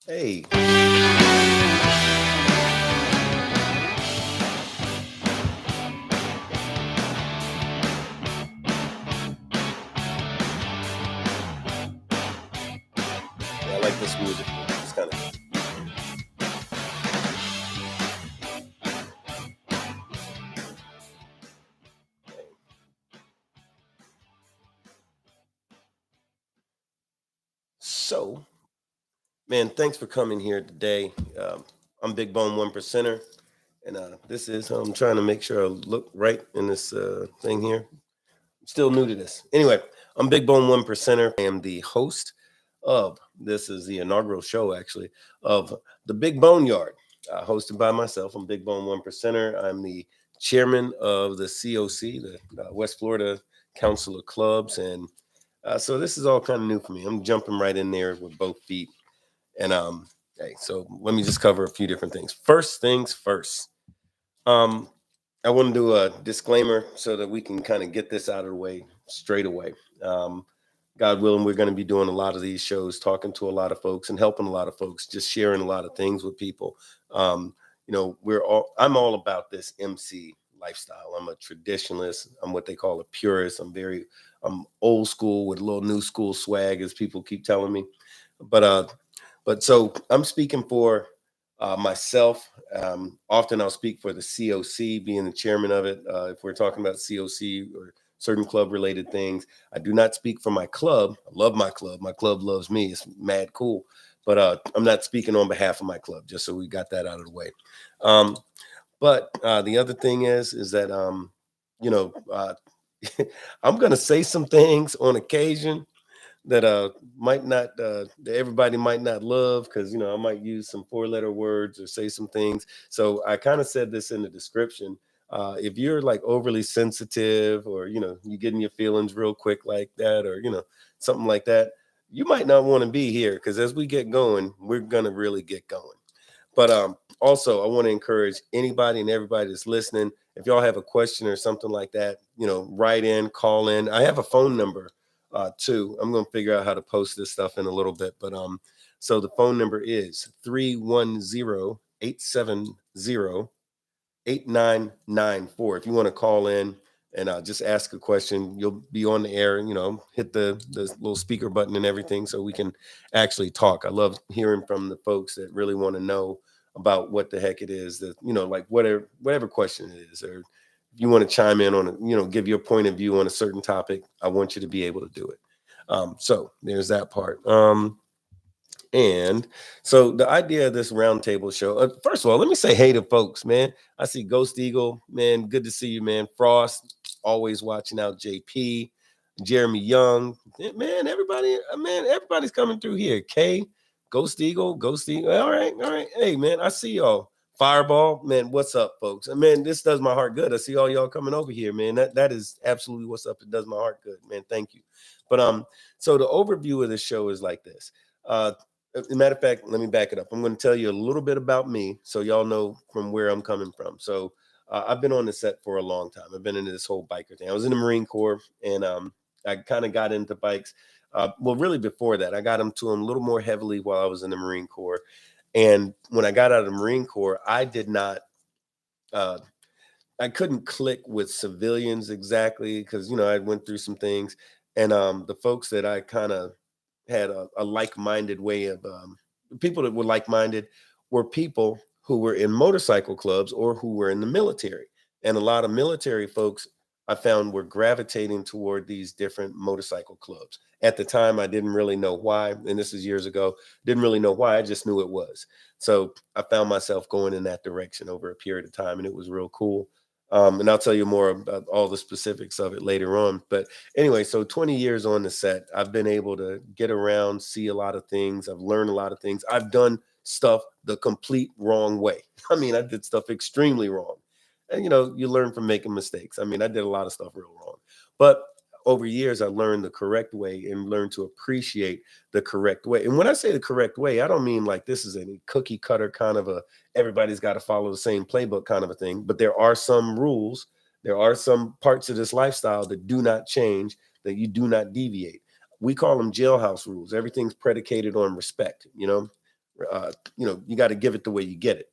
Hey, yeah, I like this music. It's kind of so, man. Thanks for coming here today. I'm Big Bone One Percenter, and this is I'm trying to make sure I look right in this thing here. I'm still new to this. Anyway, I'm Big Bone One Percenter. I am the host of this is the inaugural show actually of the Big BoneYard, hosted by myself. I'm Big Bone One Percenter. I'm the chairman of the COC, the West Florida Council of Clubs, and so this is all kind of new for me. I'm jumping right in there with both feet. And hey, so let me just cover a few different things. First things first. Um, I want to do a disclaimer so that we can kind of get this out of the way straight away. Um, God willing, we're going to be doing a lot of these shows, talking to a lot of folks and helping a lot of folks, just sharing a lot of things with people. I'm all about this MC lifestyle. I'm a traditionalist. I'm what they call a purist. I'm old school with a little new school swag, as people keep telling me. But so I'm speaking for myself. Often I'll speak for the COC, being the chairman of it. If we're talking about COC or certain club related things, I do not speak for my club. I love my club. My club loves me. It's mad cool. But I'm not speaking on behalf of my club, just so we got that out of the way. Um, but the other thing is that, you know, uh, I'm going to say some things on occasion that might not that everybody might not love, because I might use some four-letter words or say some things. So I kind of said this in the description. If you're like overly sensitive, or you get in your feelings real quick like that, or something like that, you might not want to be here, because as we get going, we're gonna really get going. But also, I want to encourage anybody and everybody that's listening. If y'all have a question or something like that, write in, call in. I have a phone number too. I'm going to figure out how to post this stuff in a little bit. But so the phone number is 310-870-8994. If you want to call in and just ask a question, you'll be on the air. Hit the little speaker button and everything, so we can actually talk. I love hearing from the folks that really want to know about what the heck it is that like whatever question it is, or if you want to chime in on it, give your point of view on a certain topic. I want you to be able to do it. So there's that part. And so the idea of this roundtable show, first of all, let me say hey to folks, man. I see Ghost Eagle, man. Good to see you, man. Frost, always watching out. JP, Jeremy Young, man. Everybody, man, everybody's coming through here. K, Ghost Eagle, Ghost Eagle. All right, all right. Hey, man, I see y'all. Fireball, man. What's up, folks? And man, this does my heart good. I see all y'all coming over here, man. That is absolutely what's up. It does my heart good, man. Thank you. But so the overview of the show is like this. As a matter of fact, let me back it up. I'm going to tell you a little bit about me, so y'all know from where I'm coming from. So I've been on the set for a long time. I've been into this whole biker thing. I was in the Marine Corps, and I kind of got into bikes. Well, really before that, I got into them a little more heavily while I was in the Marine Corps. And when I got out of the Marine Corps, I did not. Uh, I couldn't click with civilians exactly, because I went through some things, and the folks that I kind of had a like-minded way of people that were like-minded were people who were in motorcycle clubs or who were in the military. And a lot of military folks I found were gravitating toward these different motorcycle clubs. At the time, I didn't really know why, and this is years ago. Didn't really know why. I just knew it was. So I found myself going in that direction over a period of time, and it was real cool. And I'll tell you more about all the specifics of it later on. But anyway, so 20 years on the set, I've been able to get around, see a lot of things. I've learned a lot of things. I've done stuff the complete wrong way. I mean, I did stuff extremely wrong. And you learn from making mistakes. I mean, I did a lot of stuff real wrong. But over years, I learned the correct way and learned to appreciate the correct way. And when I say the correct way, I don't mean like this is any cookie cutter kind of a everybody's got to follow the same playbook kind of a thing. But there are some rules, there are some parts of this lifestyle that do not change, that you do not deviate. We call them jailhouse rules. Everything's predicated on respect. You got to give it the way you get it.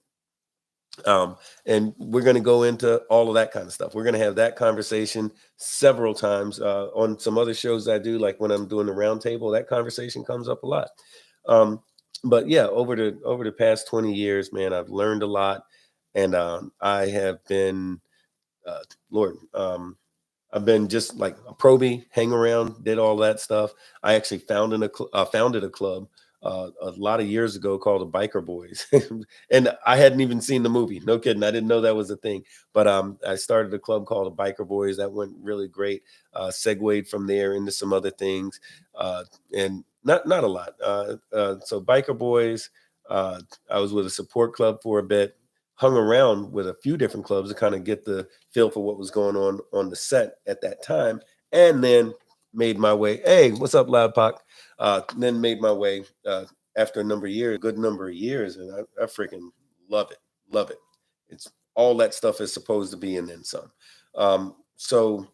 And we're going to go into all of that kind of stuff. We're going to have that conversation several times on some other shows I do, like when I'm doing the roundtable. That conversation comes up a lot. Um, but yeah, over the past 20 years, man, I've learned a lot, and I have been, Lord, I've been just like a probie, hang around, did all that stuff. I actually founded a club a lot of years ago called the Biker Boys, and I hadn't even seen the movie. No kidding, I didn't know that was a thing. But I started a club called the Biker Boys. That went really great. Segued from there into some other things, and not a lot. So Biker Boys. I was with a support club for a bit, hung around with a few different clubs to kind of get the feel for what was going on the set at that time, and then made my way. Hey, what's up, Loud Pac? Then made my way after a number of years, good number of years, and I freaking love it, love it. It's all that stuff is supposed to be, and then some. So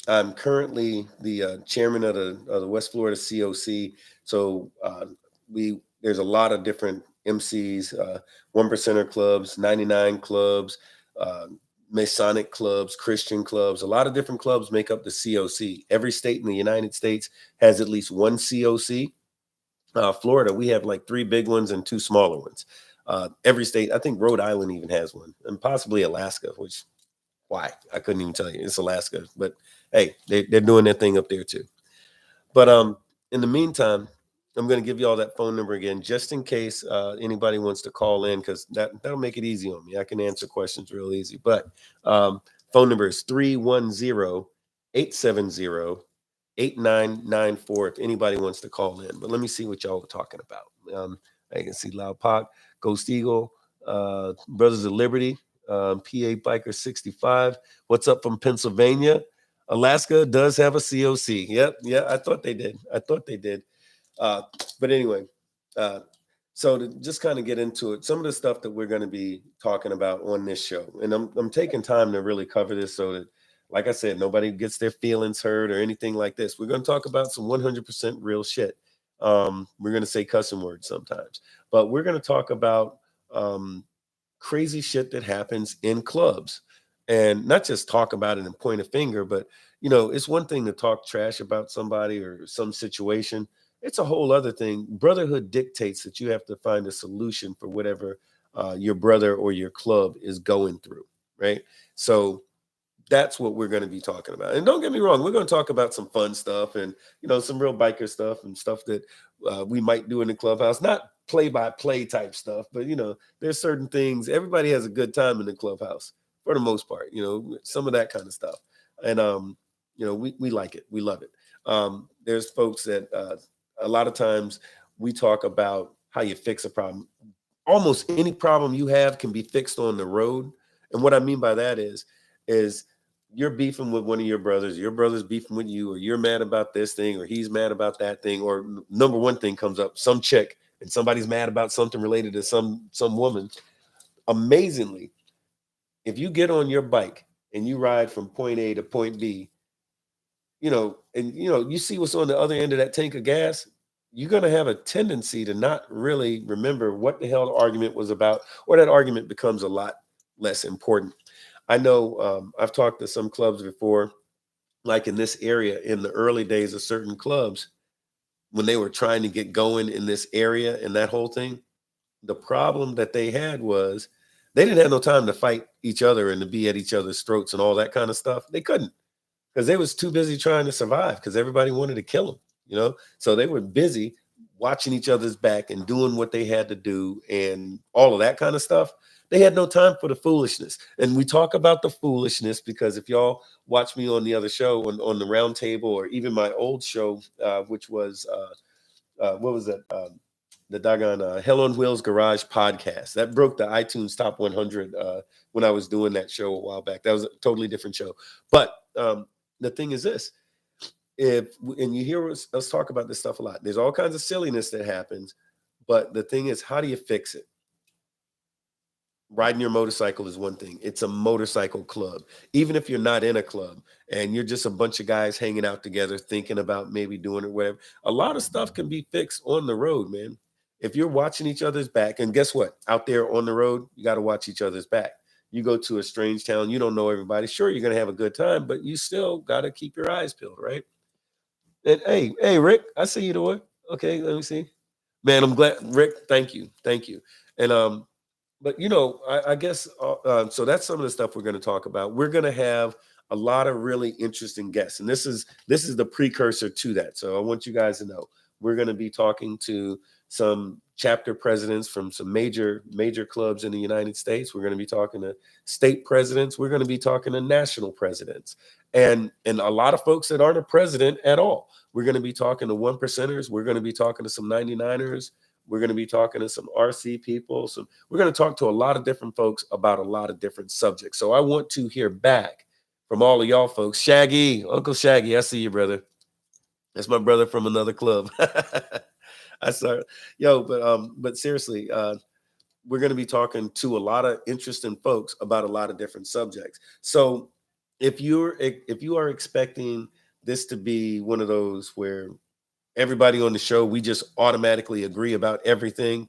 I'm currently the chairman of the West Florida COC. So we there's a lot of different MCs, one percenter clubs, 99 clubs, uh, Masonic clubs, Christian clubs. A lot of different clubs make up the COC. Every state in the United States has at least one COC. Florida, we have like three big ones and two smaller ones. Every state, I think Rhode Island even has one, and possibly Alaska, which why? I couldn't even tell you. It's Alaska, but hey, they're doing their thing up there too. But in the meantime, I'm going to give you all that phone number again, just in case anybody wants to call in, because that'll make it easy on me. I can answer questions real easy. But phone number is 310-870-8994 if anybody wants to call in. But let me see what y'all were talking about. I can see Loud Pac, Ghost Eagle, Brothers of Liberty, PA Biker 65. What's up from Pennsylvania? Alaska does have a COC. Yep, yeah, I thought they did. I thought they did. But anyway, uh, so to just kind of get into it, some of the stuff that we're going to be talking about on this show, and I'm taking time to really cover this so that, like I said, nobody gets their feelings hurt or anything like this. We're going to talk about some 100% real shit. We're going to say cussing words sometimes, but we're going to talk about um, crazy shit that happens in clubs, and not just talk about it and point a finger, but it's one thing to talk trash about somebody or some situation. It's a whole other thing. Brotherhood dictates that you have to find a solution for whatever your brother or your club is going through, right? So that's what we're going to be talking about. And don't get me wrong, we're going to talk about some fun stuff and some real biker stuff and stuff that we might do in the clubhouse. Not play by play type stuff, but there's certain things. Everybody has a good time in the clubhouse for the most part. Some of that kind of stuff, and we like it, we love it. There's folks that a lot of times we talk about how you fix a problem. Almost any problem you have can be fixed on the road, and what I mean by that is you're beefing with one of your brother's beefing with you, or you're mad about this thing, or he's mad about that thing, or number one thing comes up, some chick, and somebody's mad about something related to some woman. Amazingly, if you get on your bike and you ride from point A to point B, and you see what's on the other end of that tank of gas, you're going to have a tendency to not really remember what the hell the argument was about, or that argument becomes a lot less important. I know I've talked to some clubs before, like in this area, in the early days of certain clubs, when they were trying to get going in this area and that whole thing. The problem that they had was they didn't have no time to fight each other and to be at each other's throats and all that kind of stuff. They couldn't, because they was too busy trying to survive, because everybody wanted to kill them. So they were busy watching each other's back and doing what they had to do and all of that kind of stuff. They had no time for the foolishness. And we talk about the foolishness because if y'all watch me on the other show, on the round table, or even my old show, which was what was that, the doggone Hell on Wheels Garage podcast, that broke the iTunes top 100 when I was doing that show a while back. That was a totally different show. But the thing is this: and you hear us talk about this stuff a lot. There's all kinds of silliness that happens, but the thing is, how do you fix it? Riding your motorcycle is one thing. It's a motorcycle club. Even if you're not in a club and you're just a bunch of guys hanging out together, thinking about maybe doing it, whatever, a lot of stuff can be fixed on the road, man. if you're watching each other's back, and guess what? Out there on the road, you got to watch each other's back. You go to a strange town, you don't know everybody. Sure, you're going to have a good time, but you still got to keep your eyes peeled, right? And hey, Rick, I see you doing. Okay, let me see. Man, I'm glad, Rick. Thank you, thank you. And but I guess so. That's some of the stuff we're going to talk about. We're going to have a lot of really interesting guests, and this is the precursor to that. So I want you guys to know we're going to be talking to some chapter presidents from some major clubs in the United States. We're going to be talking to state presidents. We're going to be talking to national presidents, and a lot of folks that aren't a president at all. We're going to be talking to one percenters. We're going to be talking to some 99ers. We're going to be talking to some RC people. So we're going to talk to a lot of different folks about a lot of different subjects. So I want to hear back from all of y'all folks. Shaggy, Uncle Shaggy, I see you, brother. That's my brother from another club. I saw, but seriously, we're going to be talking to a lot of interesting folks about a lot of different subjects. So if you are expecting this to be one of those where everybody on the show, we just automatically agree about everything,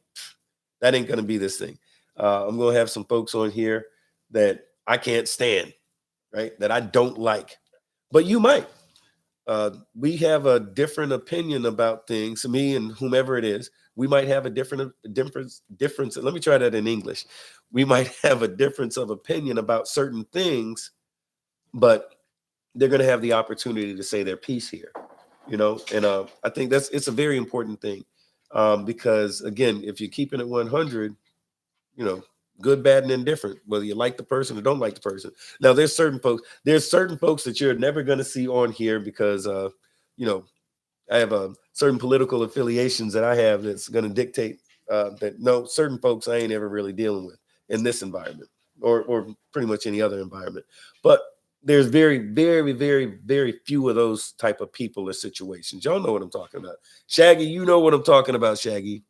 that ain't going to be this thing. I'm going to have some folks on here that I can't stand, right? That I don't like, but you might. We have a different opinion about things. Me and whomever it is, we might have a difference. Let me try that in English. We might have a difference of opinion about certain things, but they're going to have the opportunity to say their piece here, and I think it's a very important thing, because again, if you're keeping it 100, good, bad, and indifferent, whether you like the person or don't like the person. Now, there's certain folks that you're never going to see on here because I have certain political affiliations that I have that's going to dictate that no, certain folks I ain't ever really dealing with in this environment, or pretty much any other environment. But there's very, very, very, very few of those type of people or situations. Y'all know what I'm talking about. Shaggy, you know what I'm talking about, Shaggy.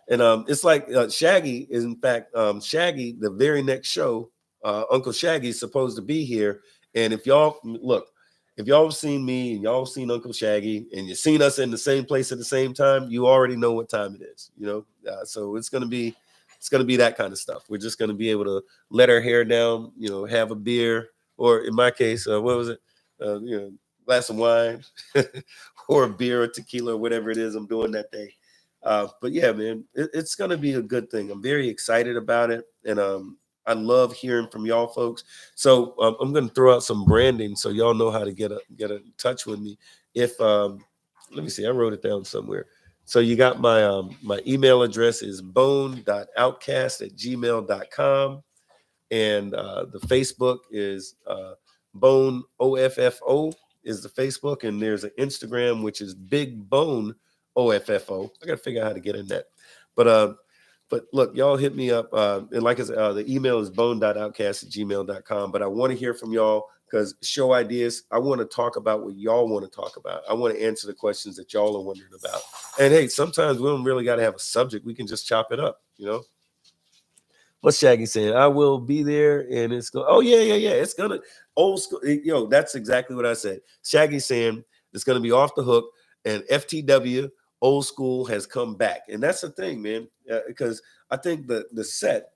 And it's like Shaggy is, in fact, Shaggy, the very next show, Uncle Shaggy is supposed to be here. And if y'all have seen me and y'all have seen Uncle Shaggy and you've seen us in the same place at the same time, you already know what time it is, so it's going to be that kind of stuff. We're just going to be able to let our hair down, have a beer, or in my case, what was it? Glass of wine or a beer or tequila or whatever it is I'm doing that day. But yeah, man, it's going to be a good thing. I'm very excited about it. And I love hearing from y'all folks. So I'm going to throw out some branding so y'all know how to get in touch with me. If let me see, I wrote it down somewhere. So you got my email address is bone.outcast@gmail.com. And the Facebook is Bone OFFO is the Facebook. And there's an Instagram, which is Big Bone OFFO. I got to figure out how to get in that. But look, y'all hit me up. And like I said, the email is bone.outcast@gmail.com. But I want to hear from y'all because show ideas. I want to talk about what y'all want to talk about. I want to answer the questions that y'all are wondering about. And hey, sometimes we don't really got to have a subject. We can just chop it up, What's Shaggy saying? I will be there, and it's going. Oh yeah. It's gonna old school. That's exactly what I said. Shaggy saying it's gonna be off the hook, and FTW old school has come back, and that's the thing, man. Because I think the set,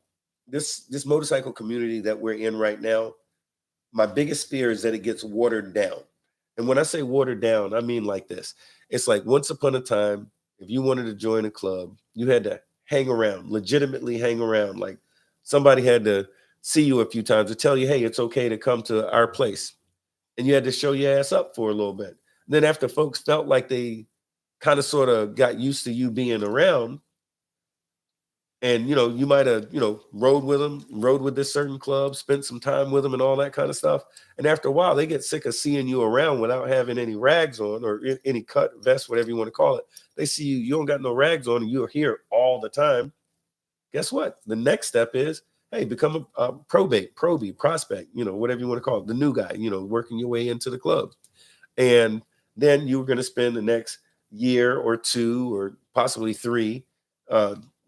this motorcycle community that we're in right now, my biggest fear is that it gets watered down. And when I say watered down, I mean like this. It's like once upon a time, if you wanted to join a club, you had to hang around, legitimately hang around. Like somebody had to see you a few times to tell you, hey, it's okay to come to our place. And you had to show your ass up for a little bit. Then after folks felt like they kind of sort of got used to you being around, and you might have rode with this certain club, spent some time with them and all that kind of stuff, and after a while they get sick of seeing you around without having any rags on or any cut vest, whatever you want to call it. They see you don't got no rags on and you're here all the time. Guess what? The next step is, hey, become a prospect, whatever you want to call it, the new guy, working your way into the club. And then you're going to spend the next year or two or possibly three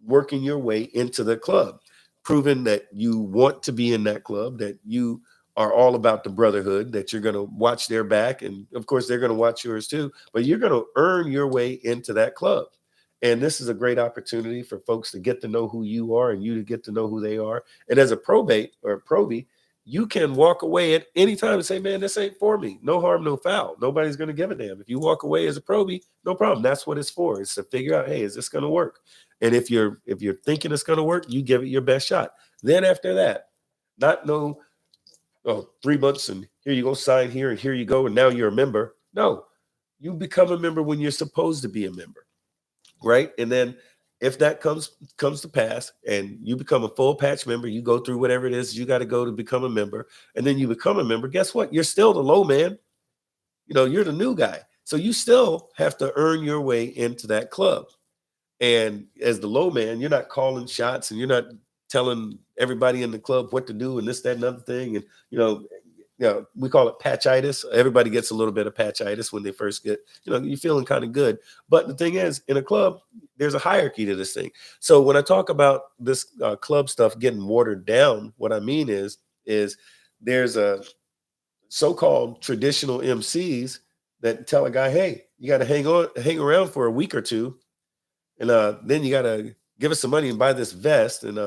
working your way into the club, proving that you want to be in that club, that you are all about the brotherhood, that you're going to watch their back. And of course, they're going to watch yours too, but you're going to earn your way into that club. And this is a great opportunity for folks to get to know who you are and you to get to know who they are. And as a probate or a probie, you can walk away at any time and say, man, this ain't for me. No harm, no foul. Nobody's going to give a damn. If you walk away as a probie, no problem. That's what it's for. It's to figure out, hey, is this going to work? And if you're thinking it's going to work, you give it your best shot. Then after that, not no, oh, 3 months and here you go, sign here and here you go, and now you're a member. No, you become a member when you're supposed to be a member, right? And then if that comes to pass and you become a full patch member, you go through whatever it is you got to go to become a member, and then you become a member, guess what? You're still the low man. You're the new guy. So you still have to earn your way into that club. And as the low man, you're not calling shots and you're not telling everybody in the club what to do and this, that, and other thing. And, we call it patchitis. Everybody gets a little bit of patchitis when they first get, you're feeling kind of good. But the thing is, in a club, there's a hierarchy to this thing. So when I talk about this club stuff getting watered down, what I mean is there's a so-called traditional MCs that tell a guy, hey, you got to hang around for a week or two. And then you got to give us some money and buy this vest. And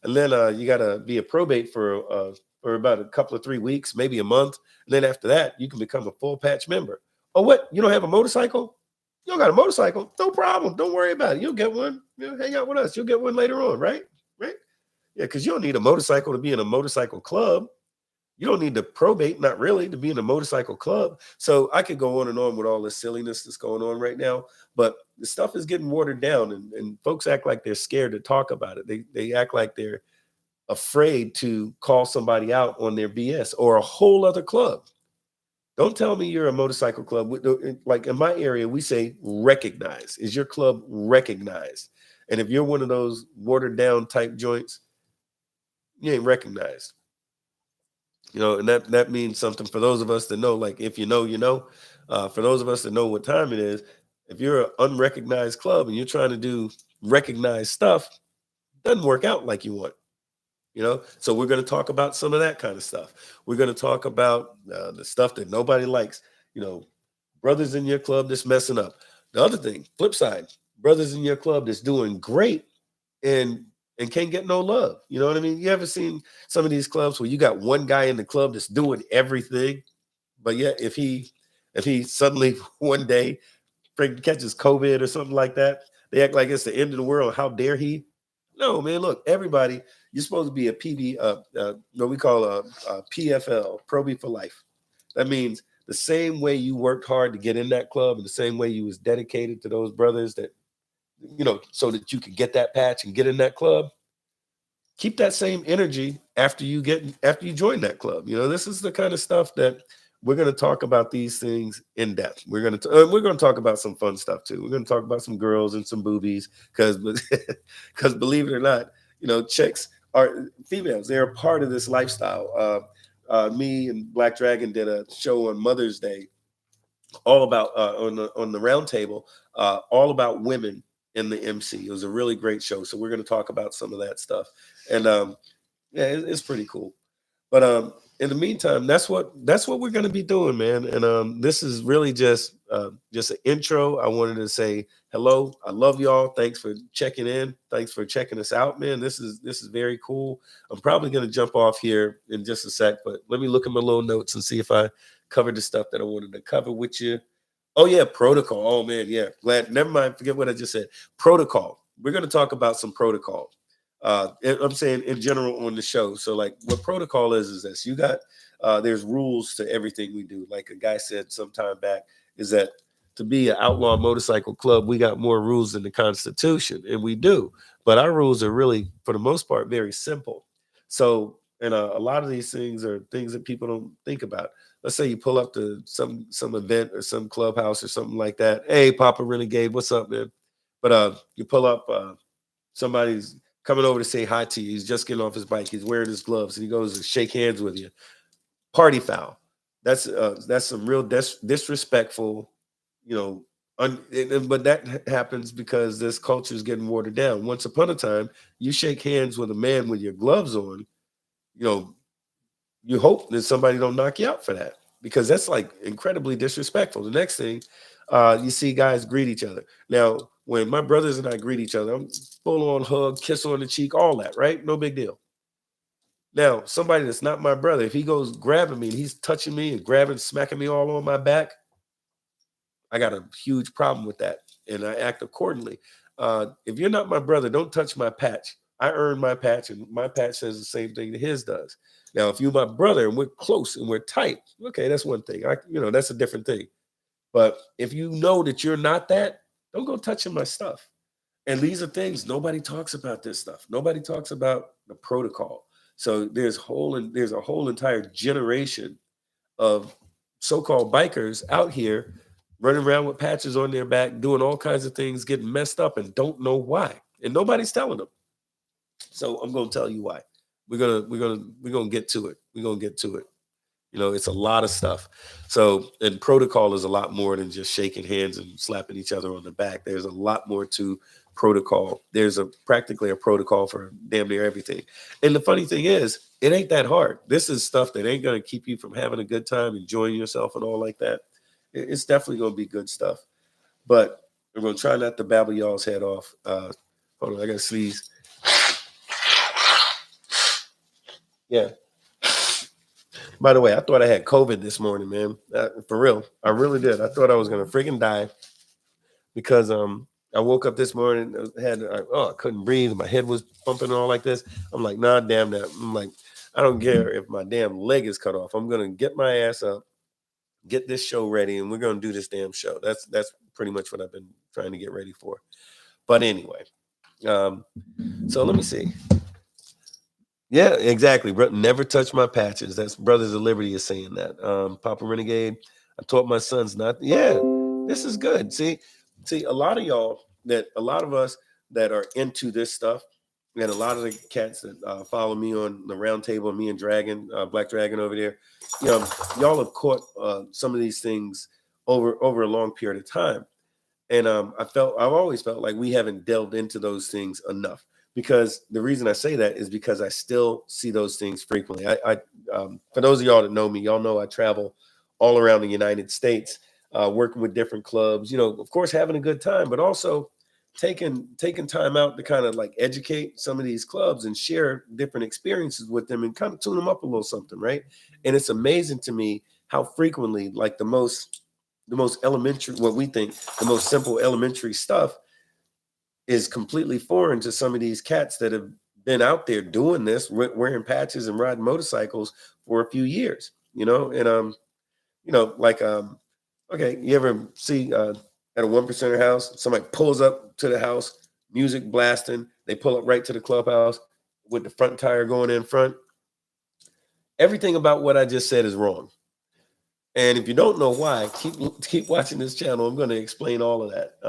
then you got to be a probate for about a couple of 3 weeks, maybe a month. And then after that, you can become a full patch member. Oh, what? You don't have a motorcycle? You don't got a motorcycle? No problem. Don't worry about it. You'll get one. Hang out with us. You'll get one later on, right? Right? Yeah, because you don't need a motorcycle to be in a motorcycle club. You don't need to probate, not really, to be in a motorcycle club. So I could go on and on with all this silliness that's going on right now, but the stuff is getting watered down, and folks act like they're scared to talk about it. They act like they're afraid to call somebody out on their BS or a whole other club. Don't tell me you're a motorcycle club. Like in my area, we say recognize. Is your club recognized? And if you're one of those watered down type joints, you ain't recognized. And that means something for those of us that know, like, if you know, for those of us that know what time it is, if you're an unrecognized club and you're trying to do recognized stuff, it doesn't work out like you want. So we're going to talk about some of that kind of stuff. We're going to talk about the stuff that nobody likes, brothers in your club that's messing up. The other thing, flip side, brothers in your club that's doing great and can't get no love. You know what I mean? You ever seen some of these clubs where you got one guy in the club that's doing everything, but yet if he suddenly one day catches COVID or something like that, they act like it's the end of the world. How dare he? No, man, look, everybody, you're supposed to be a what we call a PFL, Probie for Life. That means the same way you worked hard to get in that club and the same way you was dedicated to those brothers that, so that you could get that patch and get in that club, keep that same energy after you join that club. This is the kind of stuff that we're going to talk about, these things in depth. We're going to talk about some fun stuff too. We're going to talk about some girls and some boobies because believe it or not, chicks are females. They're a part of this lifestyle. Me and Black Dragon did a show on Mother's Day, all about on the round table, all about women in the MC. It was a really great show. So we're going to talk about some of that stuff. And it's pretty cool. But in the meantime, that's what we're going to be doing, man. And this is really just an intro. I wanted to say hello. I love y'all. Thanks for checking in. Thanks for checking us out, man. This is very cool. I'm probably going to jump off here in just a sec, but let me look at my little notes and see if I covered the stuff that I wanted to cover with you. Oh yeah, protocol. Oh man, yeah. Glad. Never mind. Forget what I just said. Protocol. We're going to talk about some protocol. I'm saying in general on the show. So like what protocol is this? You got there's rules to everything we do. Like a guy said some time back, is that to be an outlaw motorcycle club, we got more rules than the Constitution, and we do. But our rules are really, for the most part, very simple. So, and a lot of these things are things that people don't think about. Let's say you pull up to some event or some clubhouse or something like that. Hey, Papa Renegade, what's up, man? But you pull up, somebody's coming over to say hi to you. He's just getting off his bike. He's wearing his gloves, and he goes to shake hands with you. Party foul. That's some real disrespectful, but that happens because this culture is getting watered down. Once upon a time, you shake hands with a man with your gloves on, you hope that somebody don't knock you out for that, because that's like incredibly disrespectful. The next thing, you see guys greet each other. Now, when my brothers and I greet each other, I'm full on hug, kiss on the cheek, all that, right? No big deal. Now, somebody that's not my brother, if he goes grabbing me and he's touching me and grabbing, smacking me all on my back, I got a huge problem with that, and I act accordingly. If you're not my brother, don't touch my patch. I earned my patch, and my patch says the same thing that his does. Now, if you're my brother and we're close and we're tight, okay, that's one thing. That's a different thing. But if you know that you're not that, don't go touching my stuff. And these are things nobody talks about. This stuff nobody talks about the protocol. So there's a whole entire generation of so-called bikers out here running around with patches on their back, doing all kinds of things, getting messed up, and don't know why. And nobody's telling them. So I'm gonna tell you why. We're gonna get to it. We're gonna get to it. It's a lot of stuff. So, and protocol is a lot more than just shaking hands and slapping each other on the back. There's a lot more to protocol. There's practically a protocol for damn near everything. And the funny thing is, it ain't that hard. This is stuff that ain't going to keep you from having a good time, enjoying yourself and all like that. It's definitely going to be good stuff. But we're going to try not to babble y'all's head off. Hold on, I got to sneeze. Yeah. By the way, I thought I had COVID this morning, man. For real, I really did. I thought I was gonna freaking die because I woke up this morning, I couldn't breathe, my head was pumping and all like this. I'm like, nah, damn that. I'm like, I don't care if my damn leg is cut off. I'm gonna get my ass up, get this show ready, and we're gonna do this damn show. That's pretty much what I've been trying to get ready for. But anyway, so let me see. Yeah, exactly. Never touch my patches. That's Brothers of Liberty is saying that. Papa Renegade, I taught my sons not. Yeah, this is good. See, a lot of us that are into this stuff, and a lot of the cats that follow me on the round table, me and Dragon, Black Dragon over there, y'all have caught some of these things over a long period of time. And I've always felt like we haven't delved into those things enough, because the reason I say that is because I still see those things frequently. For those of y'all that know me, y'all know I travel all around the United States, working with different clubs, of course, having a good time, but also taking time out to kind of like educate some of these clubs and share different experiences with them and kind of tune them up a little something, right? And it's amazing to me how frequently, like the most elementary, what we think the most simple elementary stuff is completely foreign to some of these cats that have been out there doing this, wearing patches and riding motorcycles for a few years, and like okay, you ever see at a 1%er house, somebody pulls up to the house, music blasting, they pull up right to the clubhouse with the front tire going in front. Everything about what I just said is wrong. And if you don't know why, keep watching this channel. I'm going to explain all of that,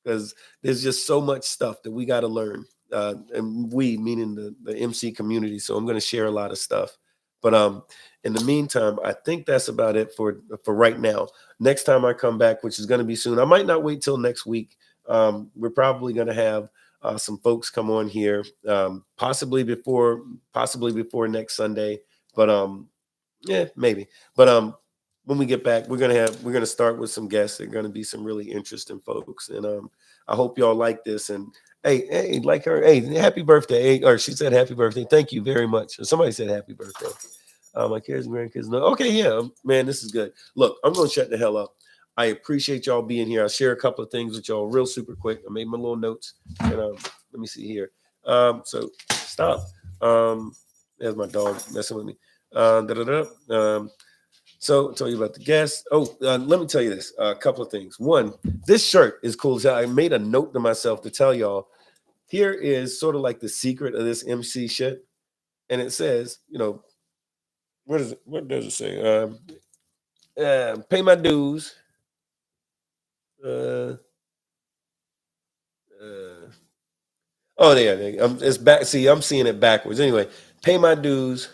because there's just so much stuff that we got to learn, and we meaning the MC community. So I'm going to share a lot of stuff. But in the meantime, I think that's about it for right now. Next time I come back, which is going to be soon, I might not wait till next week. We're probably going to have some folks come on here, possibly before next Sunday. But yeah, maybe. But when we get back, we're gonna start with some guests. They're gonna be some really interesting folks, and I hope y'all like this. And hey, like her, hey, happy birthday, or she said happy birthday. Thank you very much. Somebody said happy birthday. My kids and grandkids. No, okay, yeah, man, this is good. Look, I'm gonna shut the hell up. I appreciate y'all being here. I'll share a couple of things with y'all real super quick. I made my little notes, and let me see here. So stop. There's my dog messing with me. So I'll tell you about the guests. Let me tell you this, a couple of things. One, this shirt is cool. So I made a note to myself to tell y'all, here is sort of like the secret of this MC shit. And it says, what does it say? Pay my dues. It's back. See, I'm seeing it backwards. Anyway, pay my dues,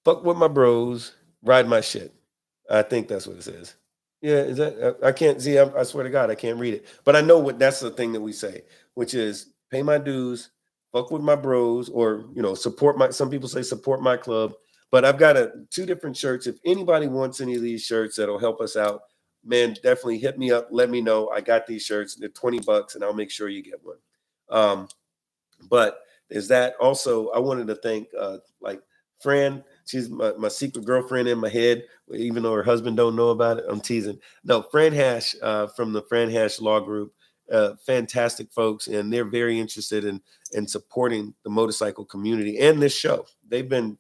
fuck with my bros, ride my shit. I think that's what it says. Yeah, is that? I can't see. I swear to God, I can't read it. But I know what that's the thing that we say, which is pay my dues, fuck with my bros, or support my. Some people say support my club. But I've got two different shirts. If anybody wants any of these shirts that'll help us out, man, definitely hit me up. Let me know. I got these shirts. They're $20, and I'll make sure you get one. Um, but is that also? I wanted to thank like Fran. She's my secret girlfriend in my head, even though her husband don't know about it. I'm teasing. No, Fran Hash from the Fran Hash Law Group. Fantastic folks, and they're very interested in supporting the motorcycle community and this show. They've been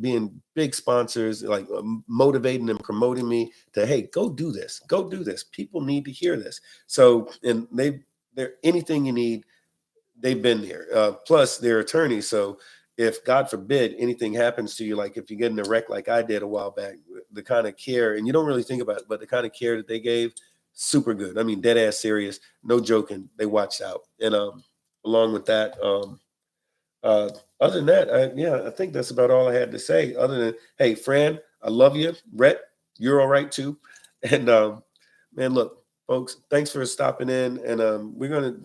being big sponsors, like motivating and promoting me to, hey, go do this, go do this. People need to hear this. So, and they're anything you need, they've been there. Plus, they're attorneys. So, if God forbid anything happens to you, like if you get in a wreck like I did a while back, the kind of care, and you don't really think about it, but the kind of care that they gave, super good. I mean, dead ass serious, no joking. They watched out, and along with that, uh, other than that, I think that's about all I had to say. Other than, hey, Fran, I love you. Rhett, you're all right too. And man, look, folks, thanks for stopping in. And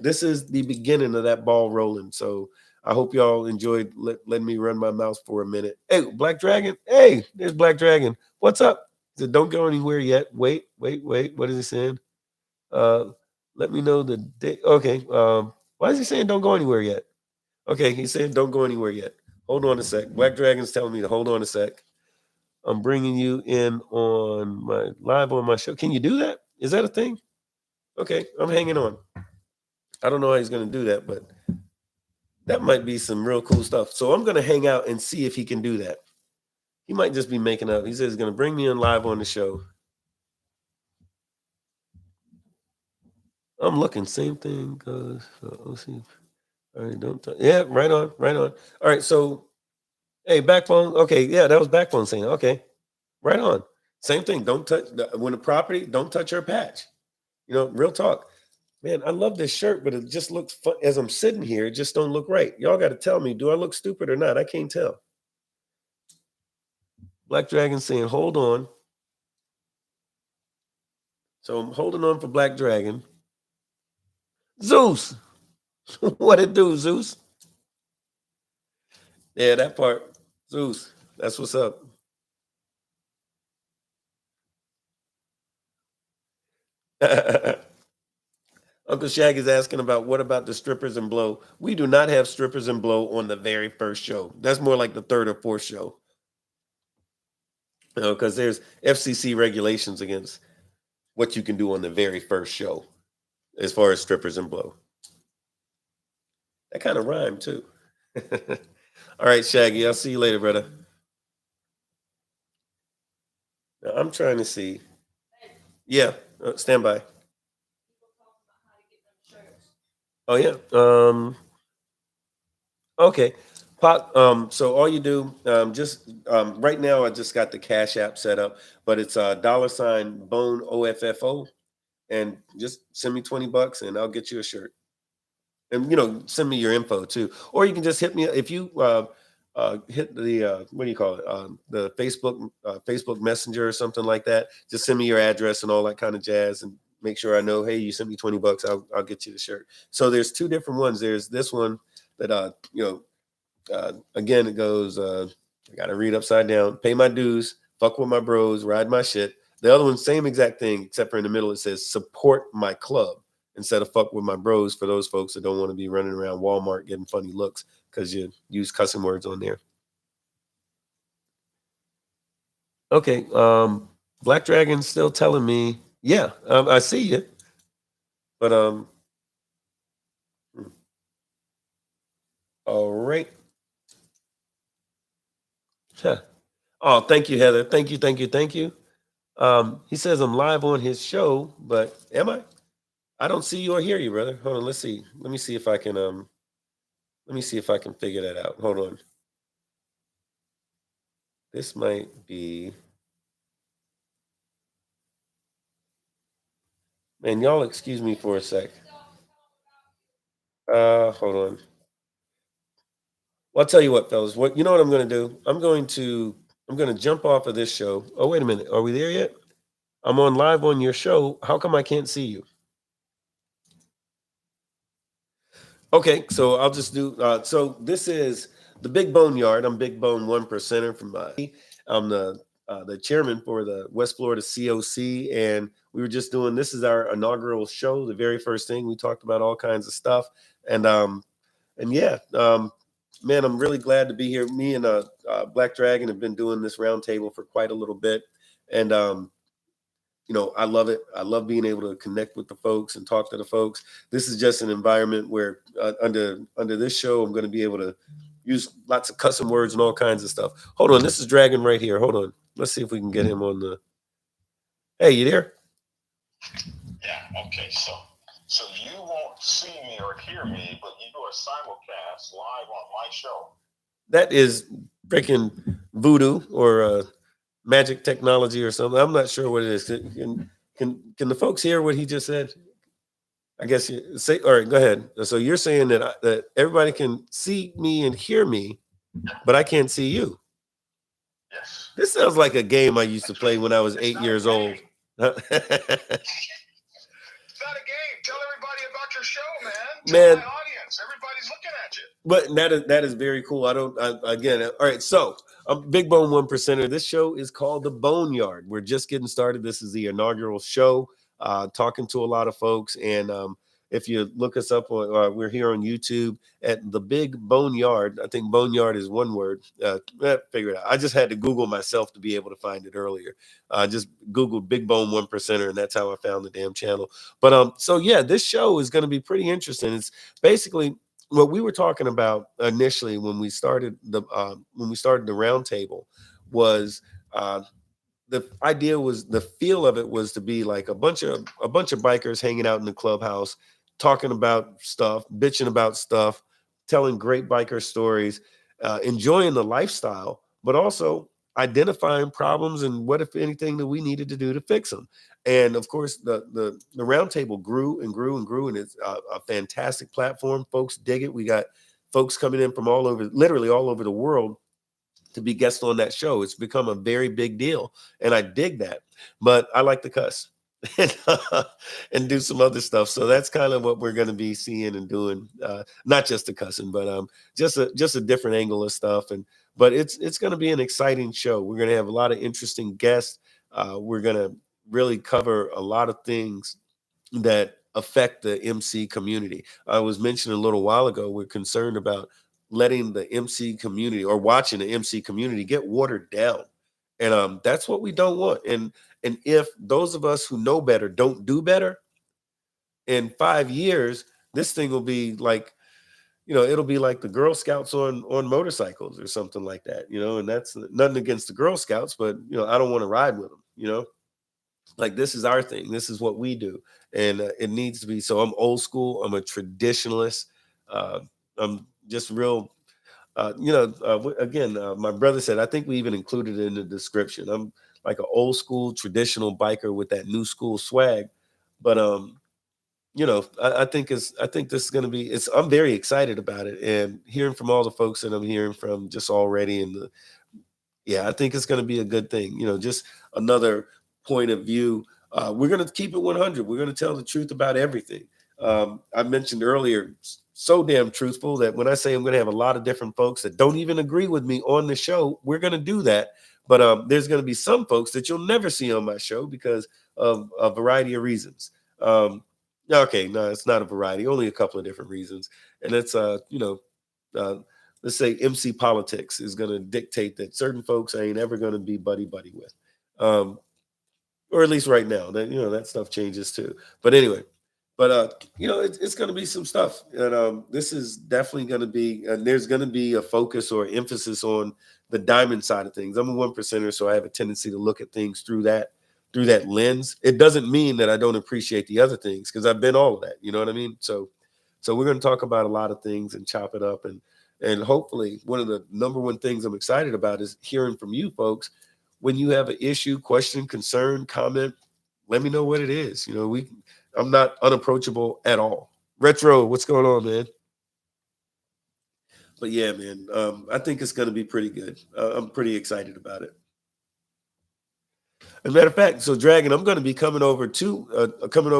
this is the beginning of that ball rolling. So I hope y'all enjoyed letting me run my mouth for a minute. Hey, Black Dragon. Hey, there's Black Dragon. What's up? He said, don't go anywhere yet. Wait, wait, wait. What is he saying? Uh, let me know the day. Okay. Why is he saying don't go anywhere yet? Okay, he's saying don't go anywhere yet. Hold on a sec. Black Dragon's telling me to hold on a sec. I'm bringing you in on my live on my show. Can you do that? Is that a thing? Okay, I'm hanging on. I don't know how he's going to do that, but that might be some real cool stuff. So I'm going to hang out and see if he can do that. He might just be making up. He says he's going to bring me in live on the show. I'm looking. Same thing goes. OC. All right, don't. Yeah, right on, right on. All right, so hey, Backbone. Okay, yeah, that was Backbone saying. Okay, right on. Same thing. Don't touch when the property. Don't touch her patch. You know, real talk. Man, I love this shirt, but it just looks fun. As I'm sitting here, it just don't look right. Y'all got to tell me, do I look stupid or not? I can't tell. Black Dragon saying, hold on. So I'm holding on for Black Dragon. Zeus, what it do, Zeus? Yeah, that part. Zeus, that's what's up. Uncle Shaggy's asking about what about the strippers and blow? We do not have strippers and blow on the very first show. That's more like the third or fourth show. You know, because there's FCC regulations against what you can do on the very first show as far as strippers and blow. That kind of rhymed too. All right, Shaggy. I'll see you later, brother. Now, I'm trying to see. Yeah, stand by. Oh yeah. Okay. Pop. So all you do, just right now, I just got the Cash App set up, but it's $ Bone OFFO, and just send me $20 and I'll get you a shirt. And send me your info too, or you can just hit me if you hit the what do you call it, the Facebook Messenger or something like that. Just send me your address and all that kind of jazz, and make sure I know, hey, you sent me $20. I'll get you the shirt. So there's two different ones. There's this one that again, it goes, I gotta read upside down, pay my dues, fuck with my bros, ride my shit. The other one, same exact thing, except for in the middle, it says support my club instead of fuck with my bros, for those folks that don't want to be running around Walmart getting funny looks because you use cussing words on there. Okay. Black Dragon's still telling me, yeah, I see you. But hmm, all right. Huh. Oh, thank you, Heather. Thank you, thank you, thank you. He says I'm live on his show, but am I? I don't see you or hear you, brother. Hold on, let's see. Let me see if I can figure that out. Hold on. This might be, man, y'all excuse me for a sec. Hold on. Well, I'll tell you what, fellas. What you know what I'm gonna do? I'm gonna jump off of this show. Oh, wait a minute. Are we there yet? I'm on live on your show. How come I can't see you? Okay, so I'll just do. So this is the Big BoneYard. I'm Big Bone 1%er from. I'm the chairman for the West Florida COC, and We were just doing, this is our inaugural show, the very first thing. We talked about all kinds of stuff. And yeah, man, I'm really glad to be here. Me and Black Dragon have been doing this roundtable for quite a little bit. And I love it. I love being able to connect with the folks and talk to the folks. This is just an environment where under this show, I'm going to be able to use lots of custom words and all kinds of stuff. Hold on, this is Dragon right here. Hold on, let's see if we can get him on the. Hey, you there? Yeah. Okay. So you won't see me or hear me, but you do a simulcast live on my show. That is freaking voodoo or magic technology or something. I'm not sure what it is. Can the folks hear what he just said? I guess you say. All right, go ahead. So you're saying that everybody can see me and hear me, but I can't see you. Yes. This sounds like a game I used to play when I was 8 years old. It's not a game. Tell everybody about your show, man. Man, my audience. Everybody's looking at you. But that is very cool. Again, all right. So I'm Big Bone One Percenter. This show is called the BoneYard. We're just getting started. This is the inaugural show. Talking to a lot of folks, and if you look us up, we're here on YouTube at the Big BoneYard. I think BoneYard is one word. Figure it out. I just had to Google myself to be able to find it earlier. Just Googled Big Bone One Percenter, and that's how I found the damn channel. But so yeah, this show is going to be pretty interesting. It's basically what we were talking about initially when we started the roundtable was. The idea was, the feel of it was to be like a bunch of bikers hanging out in the clubhouse, talking about stuff, bitching about stuff, telling great biker stories, enjoying the lifestyle, but also identifying problems and what, if anything, that we needed to do to fix them. And of course, the roundtable grew and grew and grew, and it's a fantastic platform. Folks dig it. We got folks coming in from all over, literally all over the world, to be guests on that show. It's become a very big deal, and I dig that. But I like to cuss and do some other stuff. So that's kind of what we're going to be seeing and doing. Not just the cussing, but just a different angle of stuff. But it's going to be an exciting show. We're going to have a lot of interesting guests. We're going to really cover a lot of things that affect the MC community. I was mentioning a little while ago, we're concerned about letting the MC community, or watching the MC community, get watered down. And that's what we don't want. And if those of us who know better don't do better, in 5 years, this thing will be like, it'll be like the Girl Scouts on motorcycles or something like that, and that's nothing against the Girl Scouts, but I don't want to ride with them. Like, this is our thing. This is what we do. And it needs to be. So I'm old school. I'm a traditionalist. I'm just real. Again, my brother said, I think we even included it in the description. I'm like an old school traditional biker with that new school swag. But I think this is going to be. I'm very excited about it, and hearing from all the folks that I'm hearing from just already, and yeah, I think it's going to be a good thing. Just another point of view. We're going to keep it 100. We're going to tell the truth about everything. I mentioned earlier, so damn truthful, that when I say I'm going to have a lot of different folks that don't even agree with me on the show, we're going to do that. But there's going to be some folks that you'll never see on my show because of a variety of reasons. Okay, no, it's not a variety, only a couple of different reasons. And it's, uh, let's say MC politics is going to dictate that certain folks I ain't ever going to be buddy with. Or at least right now, that that stuff changes too. But anyway, it's going to be some stuff, and this is definitely going to be, and there's going to be a focus or emphasis on the diamond side of things. I'm a 1%er, so I have a tendency to look at things through that lens. It doesn't mean that I don't appreciate the other things, because I've been all of that. You know what I mean? So we're going to talk about a lot of things and chop it up, and hopefully one of the number one things I'm excited about is hearing from you folks. When you have an issue, question, concern, comment, let me know what it is. I'm not unapproachable at all. Retro, what's going on, man? But yeah, man, I think it's going to be pretty good. I'm pretty excited about it. As a matter of fact, so Dragon, I'm going to be coming over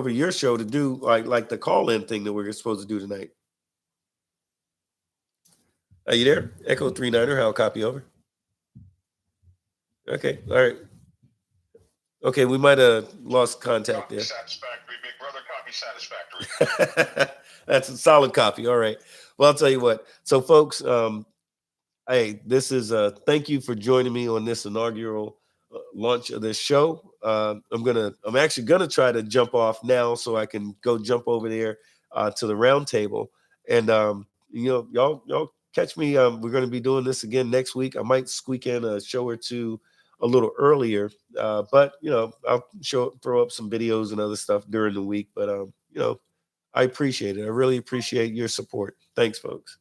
your show to do like the call-in thing that we're supposed to do tonight. Are you there? Echo 39er, how copy over? Okay, all right. Okay, we might have lost contact Copy there. satisfactory, big brother. Copy satisfactory. That's a solid copy. All right. Well, I'll tell you what. So, folks, hey, this is thank you for joining me on this inaugural launch of this show. I'm actually gonna try to jump off now so I can go jump over there to the round table, and y'all catch me. We're gonna be doing this again next week. I might squeak in a show or two a little earlier, but I'll throw up some videos and other stuff during the week. But I appreciate it. I really appreciate your support. Thanks, folks.